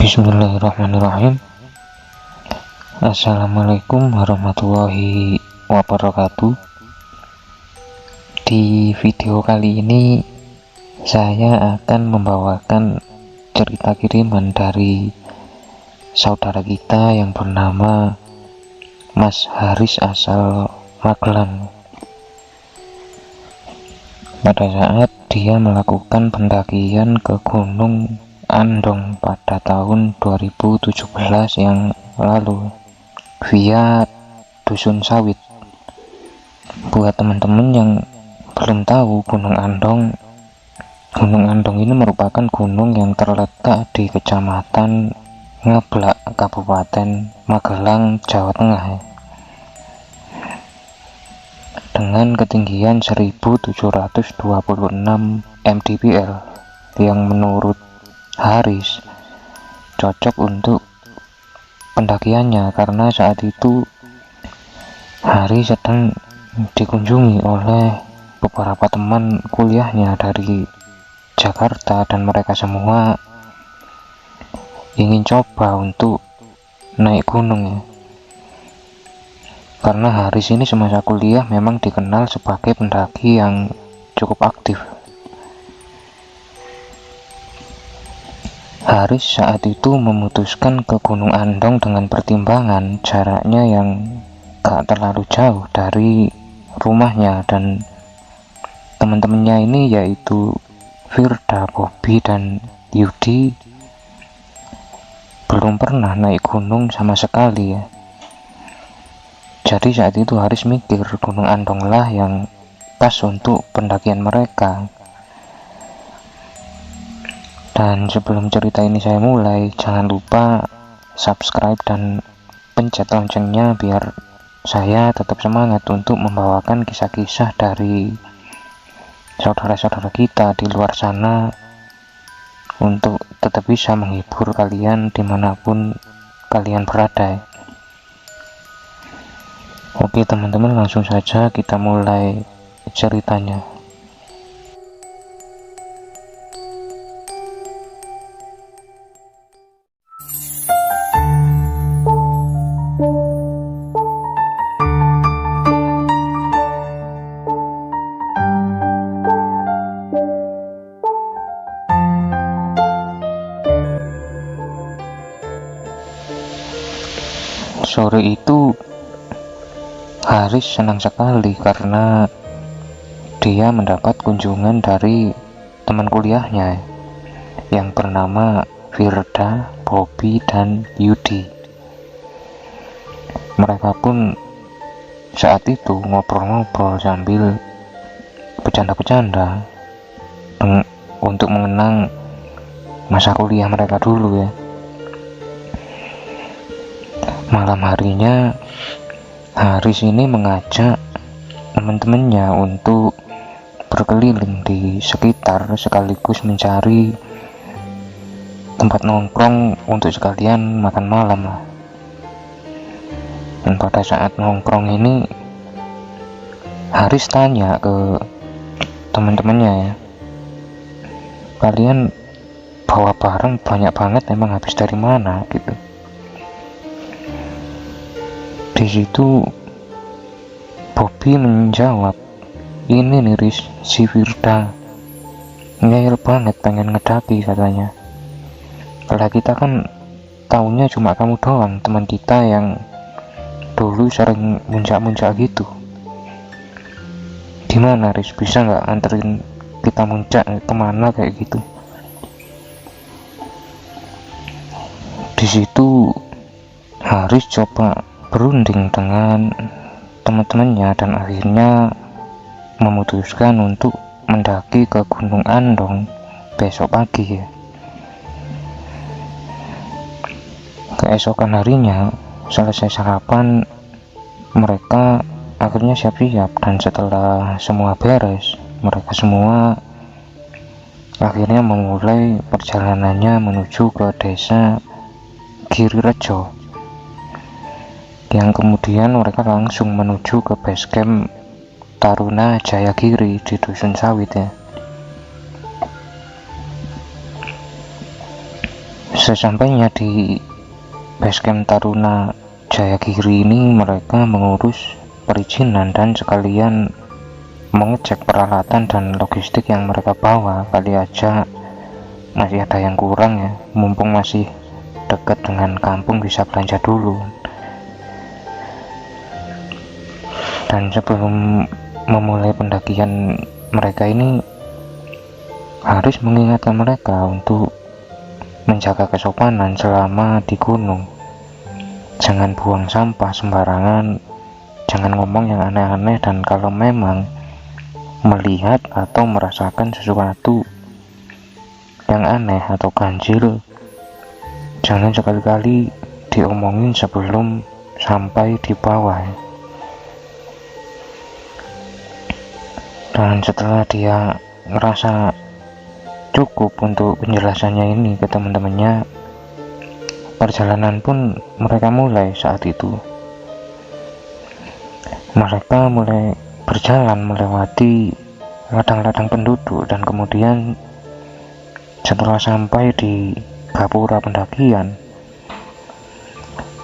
Bismillahirrahmanirrahim. Assalamualaikum warahmatullahi wabarakatuh. Di video kali ini saya akan membawakan cerita kiriman dari saudara kita yang bernama Mas Haris asal Magelang. Pada saat dia melakukan pendakian ke Gunung Andong pada tahun 2017 yang lalu via Dusun Sawit. Buat teman-teman yang belum tahu Gunung Andong ini merupakan gunung yang terletak di Kecamatan Ngablak, Kabupaten Magelang, Jawa Tengah, dengan ketinggian 1726 mdpl yang menurut Haris cocok untuk pendakiannya karena saat itu Haris sedang dikunjungi oleh beberapa teman kuliahnya dari Jakarta dan mereka semua ingin coba untuk naik gunung ya. Karena Haris ini semasa kuliah memang dikenal sebagai pendaki yang cukup aktif. Haris saat itu memutuskan ke Gunung Andong dengan pertimbangan jaraknya yang gak terlalu jauh dari rumahnya, dan teman-temannya ini yaitu Firda, Bobby, dan Yudi belum pernah naik gunung sama sekali ya. Jadi saat itu Haris mikir Gunung Andong lah yang pas untuk pendakian mereka. Dan sebelum cerita ini saya mulai, jangan lupa subscribe dan pencet loncengnya biar saya tetap semangat untuk membawakan kisah-kisah dari saudara-saudara kita di luar sana untuk tetap bisa menghibur kalian dimanapun kalian berada. Oke teman-teman, langsung saja kita mulai ceritanya. Sore itu Haris senang sekali karena dia mendapat kunjungan dari teman kuliahnya yang bernama Firda, Bobby, dan Yudi. Mereka pun saat itu ngobrol-ngobrol sambil bercanda-bercanda untuk mengenang masa kuliah mereka dulu ya. Malam harinya Haris ini mengajak teman-temannya untuk berkeliling di sekitar sekaligus mencari tempat nongkrong untuk sekalian makan malam lah. Dan pada saat nongkrong ini Haris tanya ke teman-temannya ya, kalian bawa barang banyak banget, emang habis dari mana gitu. Di situ Bobby menjawab, ini nih Riz, si Firda ngeyel banget pengen ngedaki katanya. Kalau kita kan taunya cuma kamu doang, teman kita yang dulu sering muncak-muncak gitu. Gimana Riz, bisa nggak anterin kita muncak kemana kayak gitu? Di situ Haris coba berunding dengan teman-temannya dan akhirnya memutuskan untuk mendaki ke Gunung Andong besok pagi ya. Keesokan harinya selesai sarapan, mereka akhirnya siap-siap, dan setelah semua beres mereka semua akhirnya memulai perjalanannya menuju ke desa Girirejo, yang kemudian mereka langsung menuju ke base camp Taruna Jayagiri di Dusun Sawit ya. Sesampainya di basecamp Taruna Jayagiri ini, mereka mengurus perizinan dan sekalian mengecek peralatan dan logistik yang mereka bawa. Kali aja masih ada yang kurang ya, mumpung masih dekat dengan kampung bisa belanja dulu. Dan sebelum memulai pendakian, mereka ini harus mengingatkan mereka untuk menjaga kesopanan selama di gunung. Jangan buang sampah sembarangan, jangan ngomong yang aneh-aneh, dan kalau memang melihat atau merasakan sesuatu yang aneh atau ganjil, jangan sekali-kali diomongin sebelum sampai di bawah. Dan setelah dia ngerasa cukup untuk penjelasannya ini ke teman-temannya, perjalanan pun mereka mulai saat itu. Mereka mulai berjalan melewati ladang-ladang penduduk, dan kemudian setelah sampai di gapura pendakian,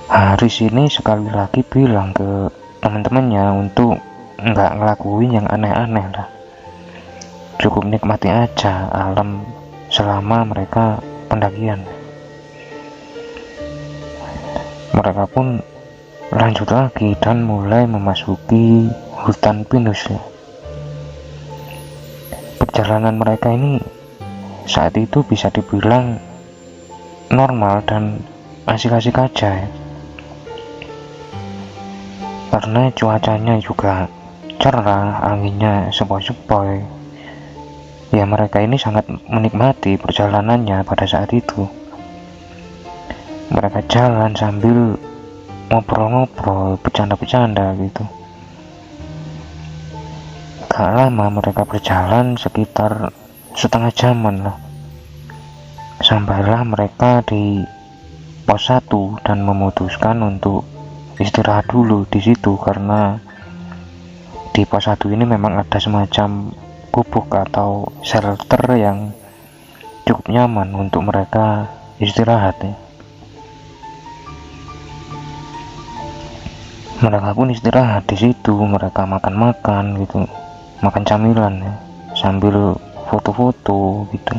Haris ini sekali lagi bilang ke teman-temannya untuk nggak ngelakuin yang aneh-aneh lah, cukup nikmati aja alam selama mereka pendakian. Mereka pun lanjut lagi dan mulai memasuki hutan pinus. Perjalanan mereka ini saat itu bisa dibilang normal dan asik-asik aja ya, karena cuacanya juga cerah, anginnya sepoi-sepoi. Ya, mereka ini sangat menikmati perjalanannya pada saat itu. Mereka jalan sambil ngobrol-ngobrol, bercanda-bercanda gitu. Gak lama mereka berjalan, sekitar setengah jaman lah. Sampailah mereka di pos 1 dan memutuskan untuk istirahat dulu di situ, karena di pos 1 ini memang ada semacam gubuk atau shelter yang cukup nyaman untuk mereka istirahat ya. Mereka pun istirahat di situ, mereka makan-makan gitu, makan camilan ya, sambil foto-foto gitu.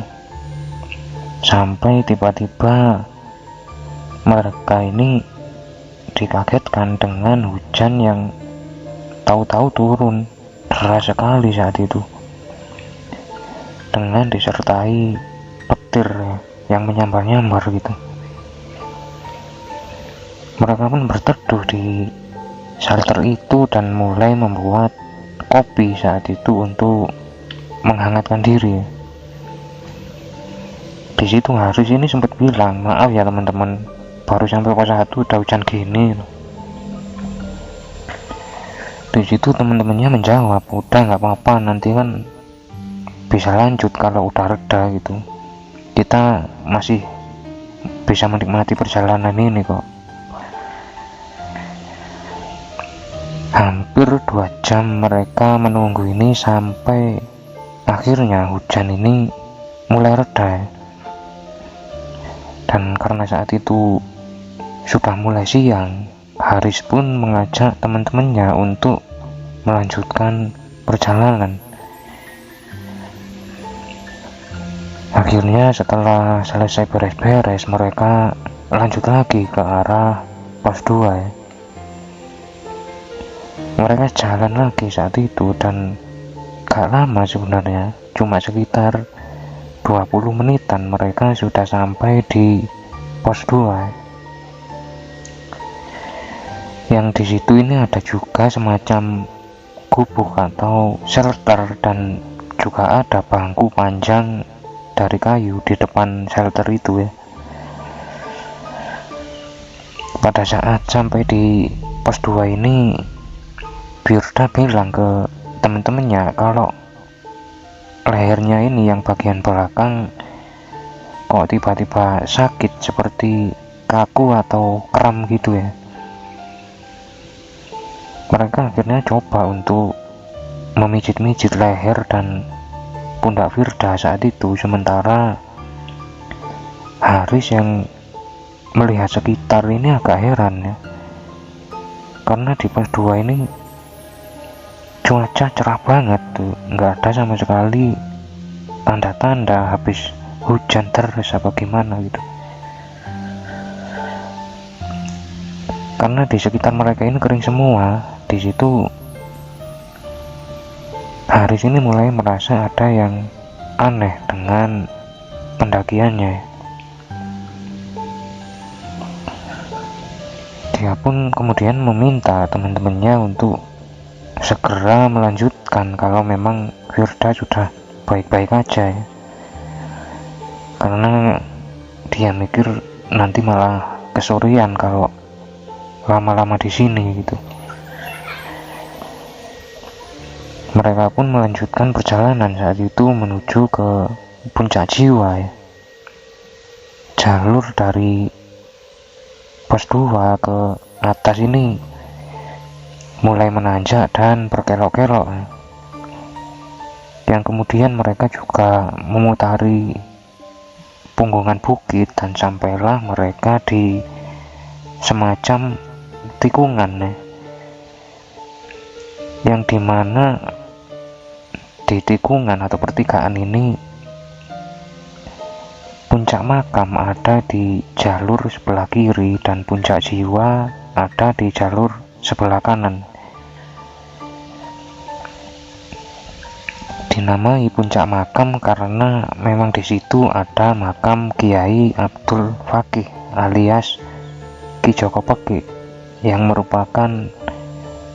Sampai tiba-tiba mereka ini dikagetkan dengan hujan yang tahu-tahu turun deras sekali saat itu, dengan disertai petir yang menyambar-nyambar gitu. Mereka pun berteduh di shelter itu dan mulai membuat kopi saat itu untuk menghangatkan diri. Di situ Haris ini sempat bilang, maaf ya teman-teman, baru sampai pos 1 udah hujan gini. Di situ teman-temannya menjawab, udah nggak apa-apa, nanti kan bisa lanjut kalau udah reda gitu. Kita masih bisa menikmati perjalanan ini kok. Hampir 2 jam mereka menunggu ini sampai akhirnya hujan ini mulai reda. Dan karena saat itu sudah mulai siang, Haris pun mengajak teman-temannya untuk melanjutkan perjalanan. Akhirnya setelah selesai beres-beres, mereka lanjut lagi ke arah pos 2 ya. Mereka jalan lagi saat itu dan gak lama sebenarnya, cuma sekitar 20 menitan mereka sudah sampai di pos 2. Yang di situ ini ada juga semacam gubuk atau shelter, dan juga ada bangku panjang dari kayu di depan shelter itu ya. Pada saat sampai di pos 2 ini, Birda bilang ke teman-temannya kalau lehernya ini yang bagian belakang kok tiba-tiba sakit, seperti kaku atau kram gitu ya. Mereka akhirnya coba untuk memijit-mijit leher dan pundak Firda saat itu, sementara Haris yang melihat sekitar ini agak heran ya, karena di pos 2 ini cuaca cerah banget tuh, nggak ada sama sekali tanda-tanda habis hujan terus apa gimana gitu. Karena di sekitar mereka ini kering semua. Di situ Haris ini mulai merasa ada yang aneh dengan pendakiannya. Dia pun kemudian meminta teman-temannya untuk segera melanjutkan kalau memang Firda sudah baik-baik aja ya. Karena dia mikir nanti malah kesorean kalau lama-lama di sini gitu. Mereka pun melanjutkan perjalanan saat itu menuju ke Puncak Jiwa ya. Jalur dari pos 2 ke atas ini mulai menanjak dan berkelok-kelok ya. Yang kemudian mereka juga memutari punggungan bukit dan sampailah mereka di semacam tikungan ya, yang dimana di tikungan atau pertigaan ini puncak makam ada di jalur sebelah kiri dan puncak jiwa ada di jalur sebelah kanan. Dinamai puncak makam karena memang di situ ada makam Kiai Abdul Fakih alias Ki Joko Peki, yang merupakan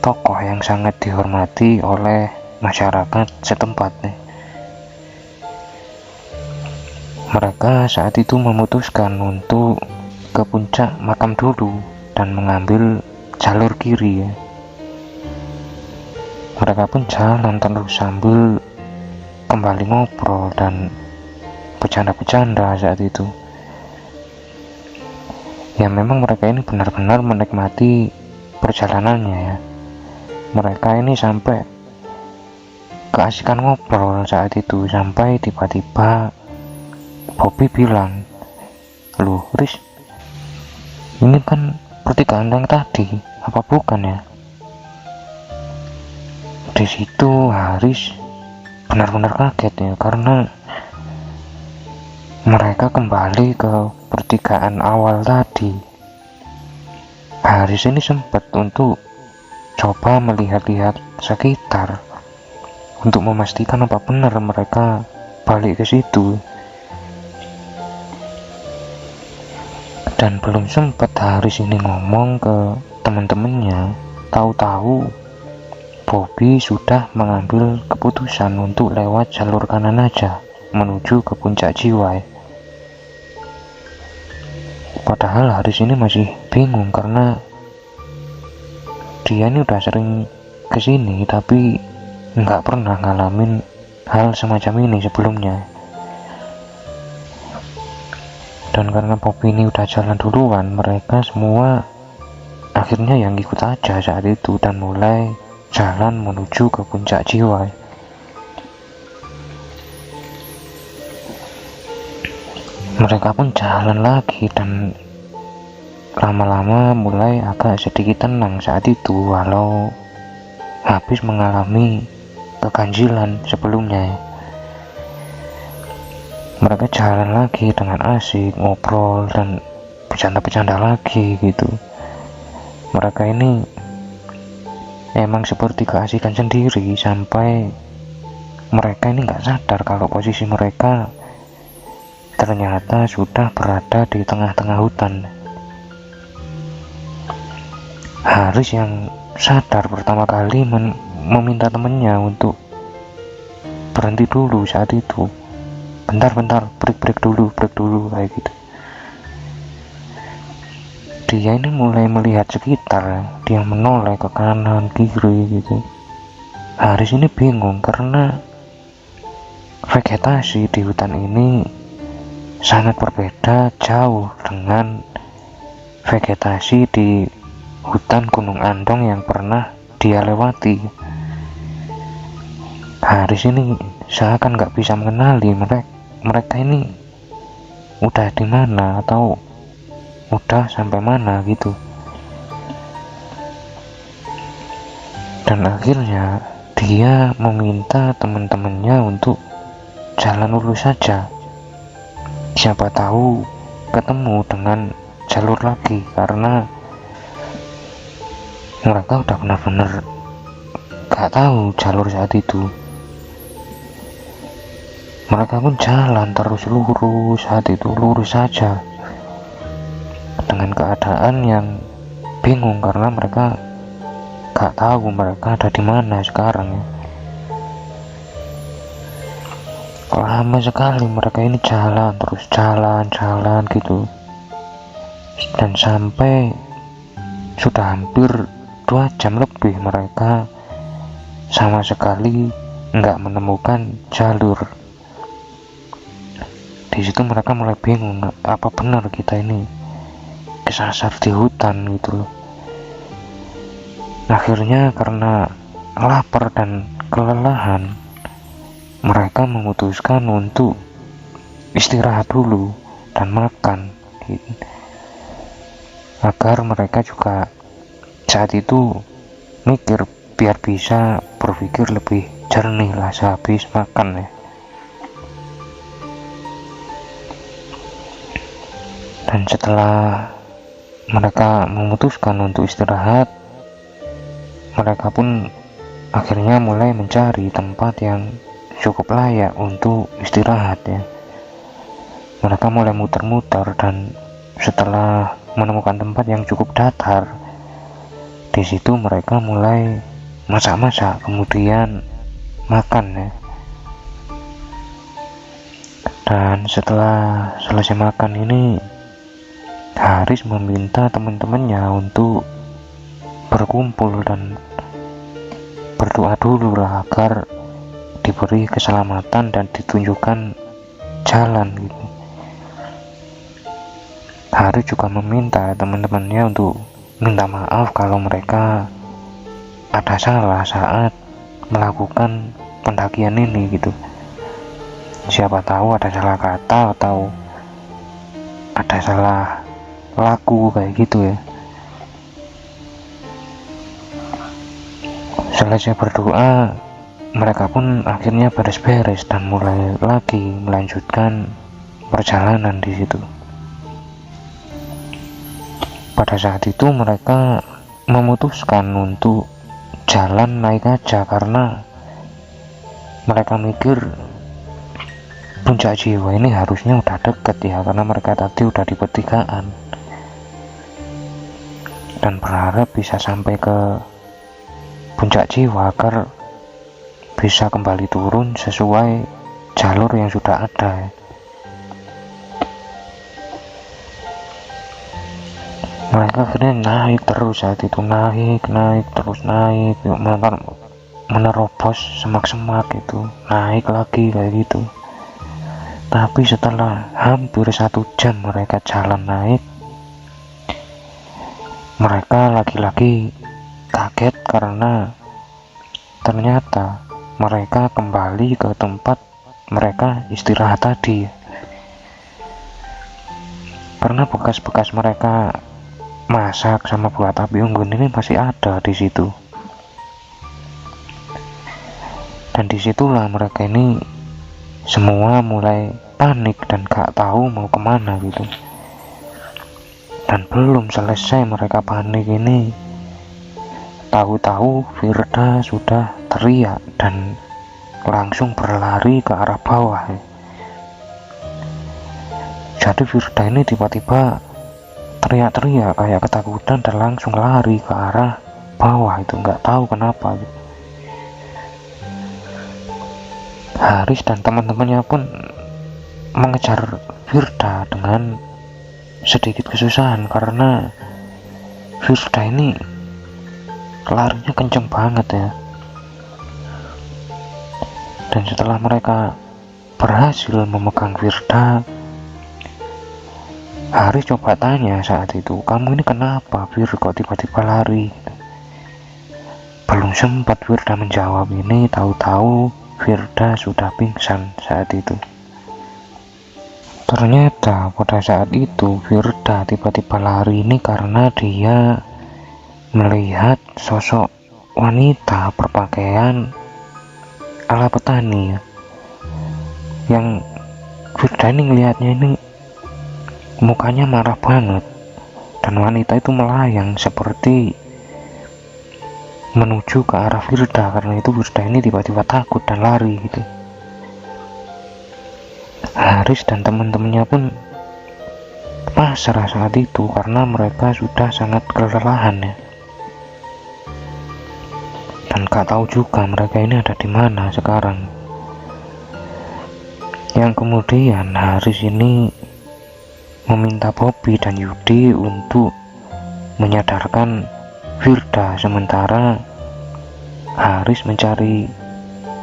tokoh yang sangat dihormati oleh masyarakat setempat nih. Mereka saat itu memutuskan untuk ke puncak makam dulu dan mengambil jalur kiri ya. Mereka pun jalan terus sambil kembali ngobrol dan bercanda-bercanda saat itu. Ya memang mereka ini benar-benar menikmati perjalanannya ya. Mereka ini sampai keasikan ngobrol saat itu, sampai tiba-tiba Bobby bilang, "Loh Riz, ini kan pertigaan yang tadi, apa bukan ya?" Di situ Haris benar-benar kaget ya, karena mereka kembali ke pertigaan awal tadi. Haris ini sempat untuk coba melihat-lihat sekitar untuk memastikan apa benar mereka balik ke situ. Dan belum sempat Haris ini ngomong ke teman-temannya, tahu-tahu Bobby sudah mengambil keputusan untuk lewat jalur kanan aja menuju ke puncak jiwa. Padahal Haris ini masih bingung karena dia ini udah sering kesini tapi nggak pernah ngalamin hal semacam ini sebelumnya. Dan karena Bobby ini udah jalan duluan, mereka semua akhirnya yang ikut aja saat itu dan mulai jalan menuju ke puncak jiwa. Mereka pun jalan lagi dan lama-lama mulai agak sedikit tenang saat itu, walau habis mengalami keganjilan sebelumnya. Mereka jalan lagi dengan asik, ngobrol dan bercanda-bercanda lagi gitu. Mereka ini emang seperti keasikan sendiri sampai mereka ini nggak sadar kalau posisi mereka ternyata sudah berada di tengah-tengah hutan. Haris yang sadar pertama kali meminta temannya untuk berhenti dulu saat itu. Bentar, break dulu kayak gitu. Dia ini mulai melihat sekitar, dia menoleh ke kanan kiri gitu. Haris ini bingung karena vegetasi di hutan ini sangat berbeda jauh dengan vegetasi di hutan Gunung Andong yang pernah dia lewati. Haris ini seakan nggak bisa mengenali mereka ini udah di mana atau udah sampai mana gitu. Dan akhirnya dia meminta teman-temannya untuk jalan lurus saja, siapa tahu ketemu dengan jalur lagi, karena mereka udah benar-benar gak tahu jalur saat itu. Mereka pun jalan terus lurus saat itu, lurus saja dengan keadaan yang bingung karena mereka gak tahu mereka ada di mana sekarang ya. Lama sekali mereka ini jalan terus, jalan gitu, dan sampai sudah hampir 2 jam lebih mereka sama sekali nggak menemukan jalur. Di situ mereka mulai bingung, apa benar kita ini kesasar di hutan gitu loh. Akhirnya karena lapar dan kelelahan, mereka memutuskan untuk istirahat dulu dan makan gitu, agar mereka juga saat itu mikir biar bisa berpikir lebih jernih lah sehabis makan ya. Dan setelah mereka memutuskan untuk istirahat, mereka pun akhirnya mulai mencari tempat yang cukup layak untuk istirahat ya. Mereka mulai muter-muter, dan setelah menemukan tempat yang cukup datar, di situ mereka mulai masak-masak kemudian makan ya. Dan setelah selesai makan ini, Haris meminta teman-temannya untuk berkumpul dan berdoa dulu lah agar diberi keselamatan dan ditunjukkan jalan gitu. Haris juga meminta teman-temannya untuk minta maaf kalau mereka ada salah saat melakukan pendakian ini gitu. Siapa tahu ada salah kata atau ada salah laku kayak gitu ya. Selesai berdoa, mereka pun akhirnya beres-beres dan mulai lagi melanjutkan perjalanan di situ. Pada saat itu mereka memutuskan untuk jalan naik aja, karena mereka mikir Puncak Jiwa ini harusnya udah deket ya, karena mereka tadi udah di pertigaan, dan berharap bisa sampai ke Puncak Jiwa agar bisa kembali turun sesuai jalur yang sudah ada. Mereka akhirnya naik terus saat itu, naik terus, menerobos semak-semak itu, naik lagi kayak gitu. Tapi setelah hampir 1 jam mereka jalan naik, mereka lagi-lagi kaget karena ternyata mereka kembali ke tempat mereka istirahat tadi, karena bekas-bekas mereka masak sama buat api unggun ini masih ada di situ. Dan disitulah mereka ini semua mulai panik dan gak tahu mau kemana gitu. Dan belum selesai mereka panik ini, tahu-tahu Firda sudah teriak dan langsung berlari ke arah bawah. Jadi Firda ini tiba-tiba teriak-teriak kayak ketakutan dan langsung lari ke arah bawah itu, nggak tahu kenapa gitu. Haris dan teman-temannya pun mengejar Firda dengan sedikit kesusahan karena Firda ini larinya kenceng banget ya. Dan setelah mereka berhasil memegang Firda, Haris coba tanya saat itu, kamu ini kenapa Fir, kok tiba-tiba lari? Belum sempat Firda menjawab ini, tahu-tahu Firda sudah pingsan saat itu. Ternyata pada saat itu Firda tiba-tiba lari ini karena dia melihat sosok wanita berpakaian ala petani ya. Yang Firda ini ngelihatnya ini mukanya marah banget, dan wanita itu melayang seperti menuju ke arah Firda. Karena itu Firda ini tiba-tiba takut dan lari gitu. Haris dan teman-temannya pun pasrah saat itu karena mereka sudah sangat kelelahan ya, dan gak tahu juga mereka ini ada di mana sekarang. Yang kemudian Haris ini meminta Bobby dan Yudi untuk menyadarkan Firda, sementara Haris mencari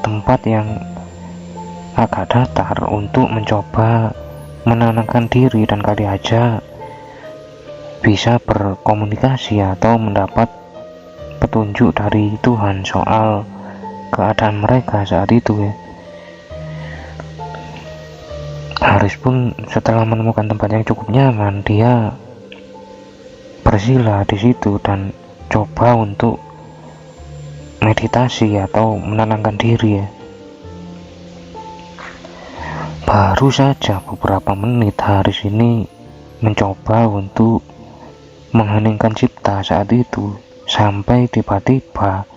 tempat yang agak datar untuk mencoba menenangkan diri dan kali aja bisa berkomunikasi atau mendapat petunjuk dari Tuhan soal keadaan mereka saat itu ya. Haris pun setelah menemukan tempat yang cukup nyaman, dia bersila di situ dan coba untuk meditasi atau menenangkan diri ya. Baru saja beberapa menit Haris ini mencoba untuk mengheningkan cipta saat itu, sampai tiba-tiba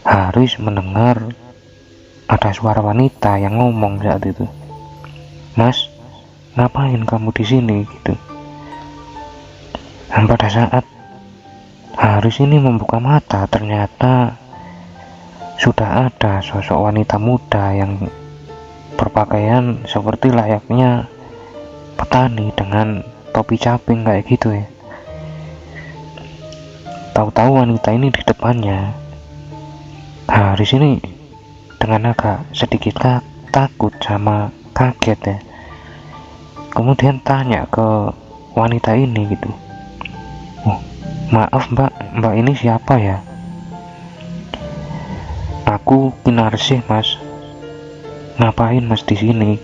Haris mendengar ada suara wanita yang ngomong saat itu, "Mas, ngapain kamu di sini?" gitu. Dan pada saat Haris ini membuka mata, ternyata sudah ada sosok wanita muda yang berpakaian seperti layaknya petani dengan topi caping kayak gitu ya. Tahu-tahu wanita ini di depannya. Haris ini dengan agak sedikit takut sama kaget ya. Kemudian tanya ke wanita ini gitu, "Oh, maaf mbak ini siapa ya?" "Aku Kinarsih mas." "Ngapain mas di sini?"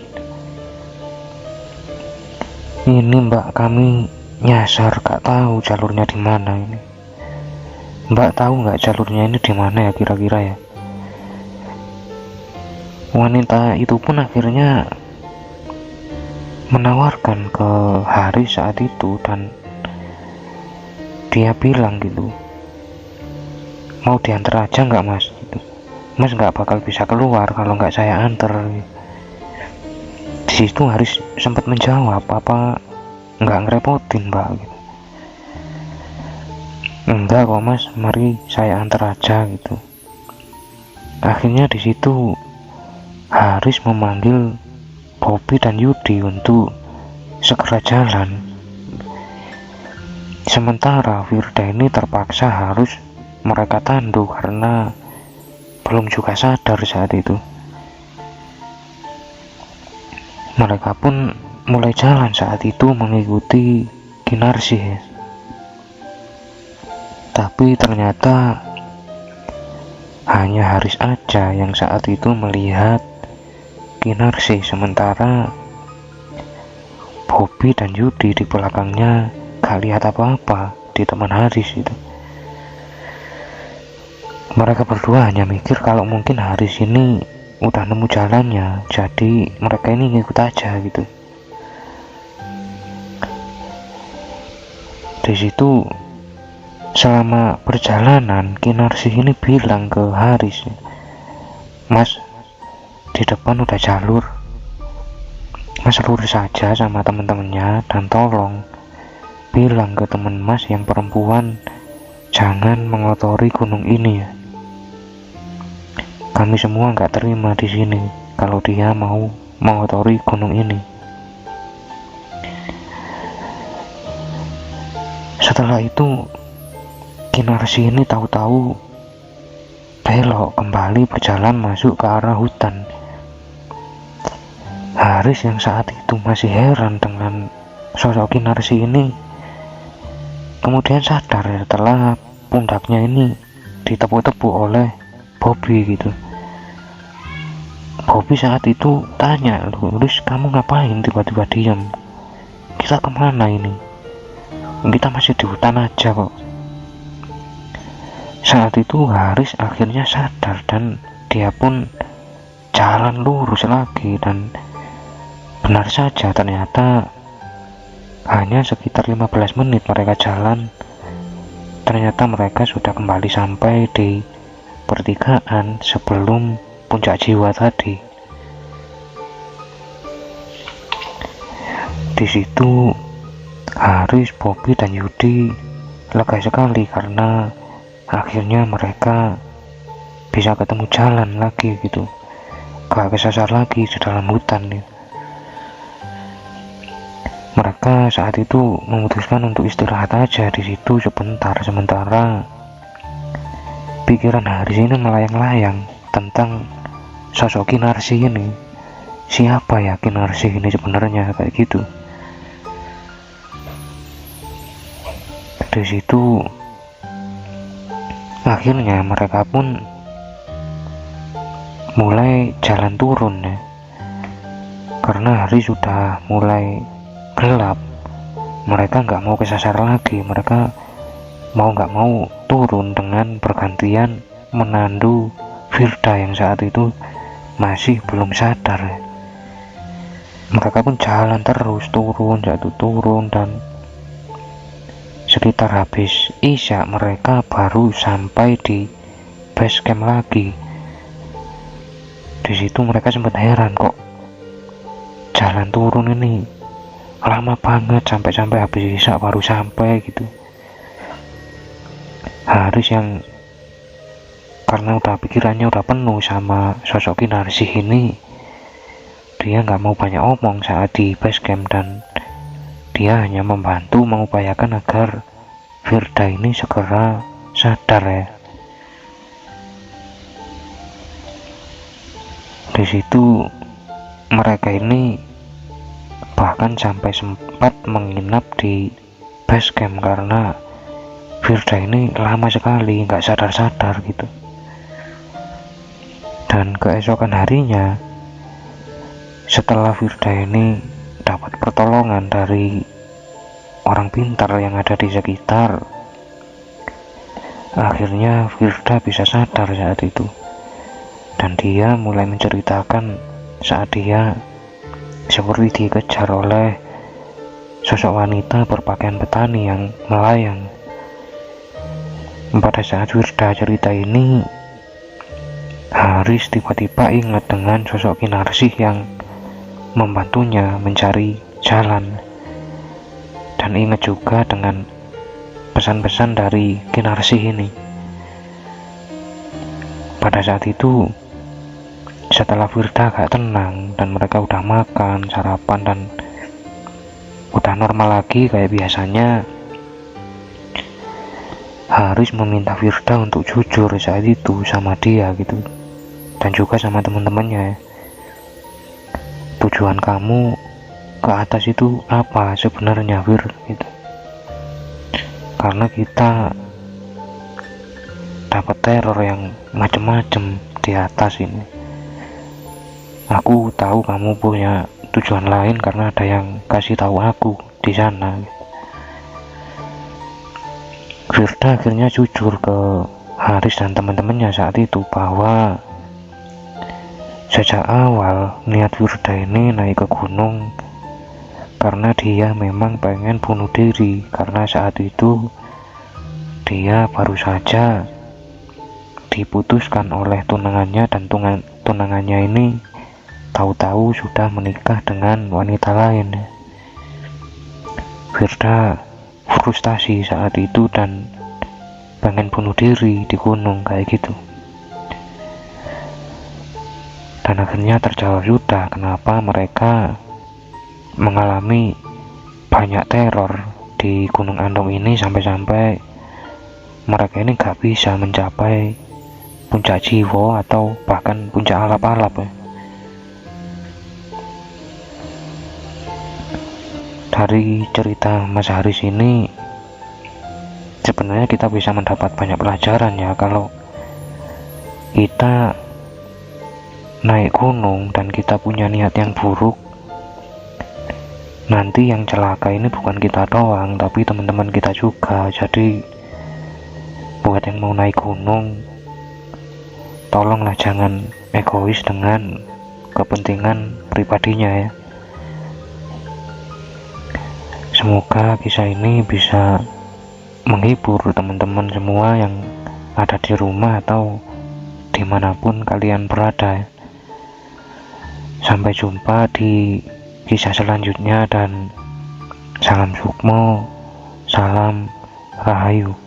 "Ini mbak, kami nyasar, gak tahu jalurnya di mana ini." "Mbak tahu nggak jalurnya ini di mana ya kira-kira ya?" Wanita itu pun akhirnya menawarkan ke Haris saat itu, dan dia bilang gitu, "Mau diantar aja nggak mas? Gitu. Mas nggak bakal bisa keluar kalau nggak saya antar." Di situ Haris sempat menjawab, "Apa nggak ngerepotin mbak?" Gitu. "Enggak kok mas, mari saya antar aja." Gitu. Akhirnya di situ Haris memanggil Bobby dan Yudi untuk segera jalan. Sementara Firda ini terpaksa harus mereka tandu karena belum juga sadar saat itu. Mereka pun mulai jalan saat itu mengikuti Kinarsih. Tapi ternyata hanya Haris aja yang saat itu melihat Kinarsih, sementara Bobby dan Yudi di belakangnya gak lihat apa-apa di teman Haris itu. Mereka berdua hanya mikir kalau mungkin Haris ini udah nemu jalannya, jadi mereka ini ngikut aja gitu. Di situ selama perjalanan Kinarsih ini bilang ke Haris, "Mas, di depan udah jalur, Mas lurus saja sama teman-temannya, dan tolong bilang ke teman Mas yang perempuan jangan mengotori gunung ini ya. Kami semua nggak terima di sini kalau dia mau mengotori gunung ini." Setelah itu Kinarsih ini tahu-tahu belok kembali berjalan masuk ke arah hutan. Haris yang saat itu masih heran dengan sosok Kinarsih ini kemudian sadar setelah pundaknya ini ditepuk-tepuk oleh Bobby gitu. Bobby saat itu tanya, Lus kamu ngapain tiba-tiba diam, kita kemana ini, kita masih di hutan aja kok. Saat itu Haris akhirnya sadar dan dia pun jalan lurus lagi, dan benar saja ternyata hanya sekitar 15 menit mereka jalan, ternyata mereka sudah kembali sampai di pertigaan sebelum puncak jiwa tadi. Di situ Haris, Bobby dan Yudi lega sekali karena akhirnya mereka bisa ketemu jalan lagi gitu, gak kesasar lagi di dalam hutan nih. Mereka saat itu memutuskan untuk istirahat aja di situ sebentar, sementara pikiran Haris ini melayang-layang tentang sosok Kinarsi ini. Siapa ya Kinarsi ini sebenarnya, kayak gitu. Di situ akhirnya mereka pun mulai jalan turun ya, karena hari sudah mulai gelap. Mereka nggak mau kesasar lagi, mereka mau nggak mau turun dengan bergantian menandu Firda yang saat itu masih belum sadar ya. Mereka pun jalan terus, turun, jatuh turun, dan sekitar habis isya mereka baru sampai di base camp lagi. Di situ mereka sempat heran, kok jalan turun ini lama banget, sampai habis isya baru sampai gitu. Haris yang karena udah pikirannya udah penuh sama sosok Kinarsi ini, dia nggak mau banyak omong saat di base camp, dan dia hanya membantu mengupayakan agar Firda ini segera sadar ya. Di situ mereka ini bahkan sampai sempat menginap di base camp karena Firda ini lama sekali nggak sadar-sadar gitu. Dan keesokan harinya, setelah Firda ini dapat pertolongan dari orang pintar yang ada di sekitar, akhirnya Firda bisa sadar saat itu, dan dia mulai menceritakan saat dia seperti dikejar oleh sosok wanita berpakaian petani yang melayang. Pada saat Firda cerita ini, Haris tiba-tiba ingat dengan sosok Kinarsi yang membantunya mencari jalan, dan ingat juga dengan pesan-pesan dari Kinarsi ini. Pada saat itu, setelah Firda agak tenang dan mereka udah makan, sarapan, dan udah normal lagi kayak biasanya, Haris meminta Firda untuk jujur saat itu sama dia gitu, dan juga sama teman-temannya. Tujuan kamu ke atas itu apa sebenarnya, Fir? Gitu. Karena kita dapat teror yang macem-macem di atas ini. Aku tahu kamu punya tujuan lain karena ada yang kasih tahu aku di sana. Firda akhirnya jujur ke Haris dan teman-temannya saat itu bahwa sejak awal niat Firda ini naik ke gunung karena dia memang pengen bunuh diri, karena saat itu dia baru saja diputuskan oleh tunangannya, dan tunangannya ini tahu-tahu sudah menikah dengan wanita lain. Firda frustasi saat itu dan pengen bunuh diri di gunung kayak gitu. Dan akhirnya terjawab sudah kenapa mereka mengalami banyak teror di Gunung Andong ini, sampai-sampai mereka ini gak bisa mencapai puncak jiwa atau bahkan puncak alap-alap ya. Dari cerita Mas Haris ini sebenarnya kita bisa mendapat banyak pelajaran ya, kalau kita naik gunung dan kita punya niat yang buruk, nanti yang celaka ini bukan kita doang, tapi teman-teman kita juga. Jadi buat yang mau naik gunung, tolonglah jangan egois dengan kepentingan pribadinya ya. Semoga kisah ini bisa menghibur teman-teman semua yang ada di rumah atau dimanapun kalian berada ya. Sampai jumpa di kisah selanjutnya dan salam sukmo, salam rahayu.